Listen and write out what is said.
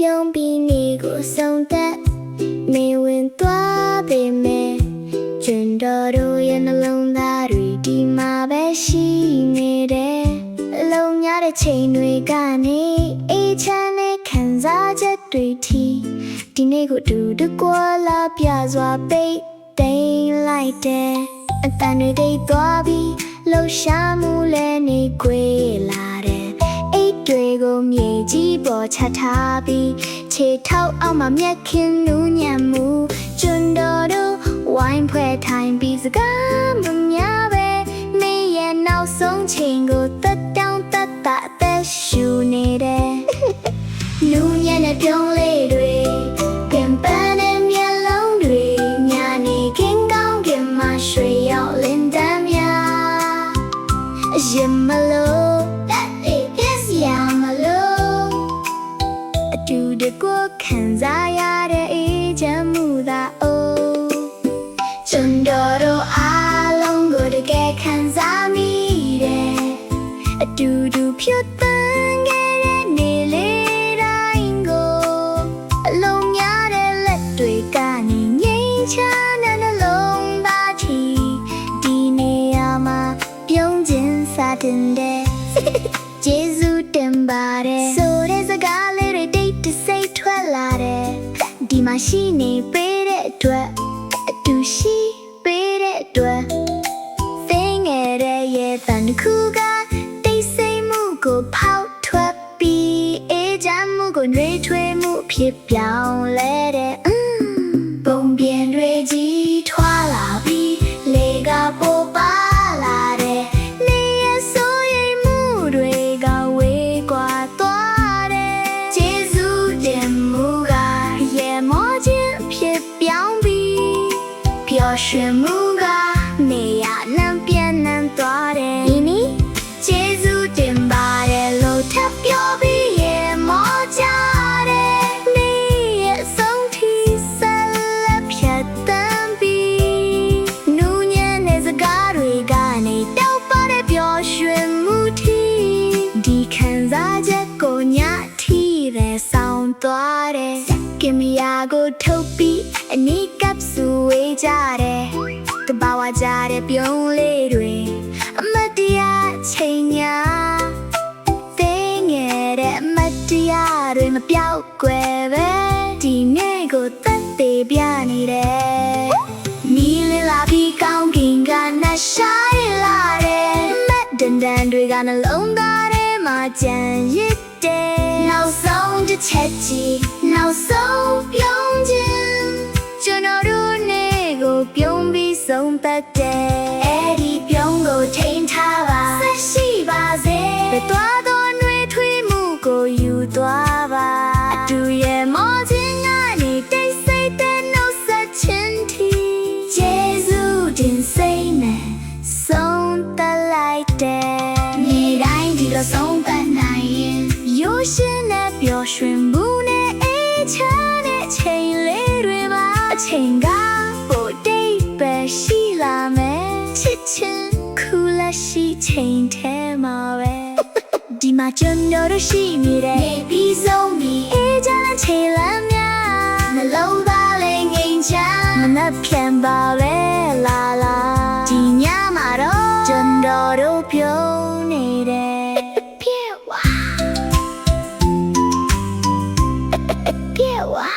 ပြုံးပြီးနေကိုဆုံးသက်နေဝင်သွားပေမဲ့ကျွန်တော်တို့ရဲ့နှလုံးသားတွေဒီမှာပဲရှိနေတယ်အလုံးများတဲ့ချိန်တွေကနေအေးချမ်းတဲ့ခံစားချက်တွေထိဒီနေ့ကိုတူတကွာလာပြစွာပိတ်သိမ်းလိုက်တယ်အတန်တွေတိတ်သွားပြီးလှူရှားမှုလည်းနေခွေလာတယ်အိတ်တွေကိုမြေကြီးပေါ်ချထားပြီးခြေထောက်အောက်မှာမျက်ခင်းနူးညံ့မှုကျွန်တော်တို့ဝိုင်းဖွဲ့ထိုင်ပြီးစကားမများပဲနေရဲ့နောက်ဆုံးချိန်ကိုတက်တောင်းတက်တာအသက်ရှူနေတယ်နူးညံ့တဲ့ပြုံးလေးတွေပြန်ပန်းတဲ့မျက်လုံးတွေညာနေခင်ကောင်းခင်မှရွှေရောက်လင်းတမ်းများရင်မလို့တက်တဲ့ပြည့်စရာမလို့အတူတကွခံစားရတဲ့အေးချမ်းမှုသာအိုးကျွန်တော်တို့အားလုံးကိုတကယ်ခံစားမိတယ်အတူတူဖြတ်သန်းခဲ့တဲ့နေလေးတိုင်းကိုအလုံးများတဲ့လက်တွေကနေငြိမ်းချမ်းတဲ့နှလုံးသားချီဒီနေရာမှာပြုံးခြင်းစာတင်တဲ့ကျေးဇူးတင်ပါတယ်ဆိုတဲ့စကားလေးတွေတိတ်တဆိတ်ထွက်လာတယ်ဒီမှာရှိနေပေးတဲ့အတွက်အတူရှိပေးတဲ့အတွက်သိငယ်တဲ့ရဲ့တန်ခုကတိတ်ဆိတ်မှုကိုဖောက်ထွက်ပြီးအေးချမ်းမှုကိုနှွေးထွေးမှုဖြစ်ပြောင်းလဲတဲ့ပုံပြင်တွေကြီးထွာလာပြီးလေကပိုပါလာတဲ့နေရဆိုရင်မှုတွေကဝေးကွာသွားတယ်ကျေးဇူးတင်မှုကရေမောခြင်းဖြစ်ပြောင်းပြီးပျော်ရွှင်မှုကနေရနံပြန်နံသွားတယ်ဒီနေ့ကျေးဇူးတင်ပါတယ်လို့ထပ်ပြောပြီးရေမောကြတယ်နေရဆုံးထိဆက်လက်ဖြတ်တန်းပြီးနူးညံ့တဲ့စကားတွေကနေတောက်ပါတဲ့ပျော်ရွှင်မှုထိဒီခံစားချက်ကိုညထိတဲ့ဆောင်သွားတယ်ကင်မရာကိုထုတ်ပြီးအနီးကပ်ဆူဝေးကြတယ်တဘာဝကြတဲ့ပြုံးလေးတွေအမတ်တရားချိန်ညာသိငယ်တဲ့အမတ်တရားတွေမပြောက်ကွယ်ပဲဒီနေ့ကိုသက်သေပြနေတယ်နီးလင်းလာပြီးကောင်းကင်ကနှရှားလာတယ်မတ်ဒန်ဒန်တွေကနှလုံးသားထဲမှာကြံရစ်တယ်နောက်ဆုံးတစ်ချက်ကြီးနောက်ဆုံးပြုံးခြင်းကျွန်တော်တို့နေ့ကိုပြုံးပြီးဆုံးသက်တယ်အဲ့ဒီပြုံးကိုထိန်းထားပါဆက်ရှိပါစေဘယ်သွားတော့နှွေးထွေးမှုကိုယူသွားပါအတူရဲ့မောခြင်းကနေတိတ်ဆိတ်တဲ့နှုတ်ဆက်ခြင်းတီကျေးဇူးတင်စိတ်နဲ့ဆုံးသက်လိုက်တယ်မြေတိုင်းဒီလိုဆုံးသက်နိုင်ရင်ရိုးရှင်းတဲ့ပျော်ရွှင်မှုနဲ့အေးချမ်းတဲ့ချိန်လေးတွေပါအချိန်ကပိုတိတ်ပဲရှိလာမယ်ချစ်ချင်းခုလက်ရှိချိန်ထဲမှာပဲဒီမှာကျွန်တော်တို့ရှိနေတယ်နေပြီးဆုံးပြီးအေးချမ်းတဲ့ချိန်လမ်းများနှလုံးသားလေးငြိမ်ချမ်းမနှက်ပြန်ပါပဲလာလာဒီညမှာတော့ကျွန်တော်တို့ပြုံးနေတယ်ပြေဝါပြေဝါ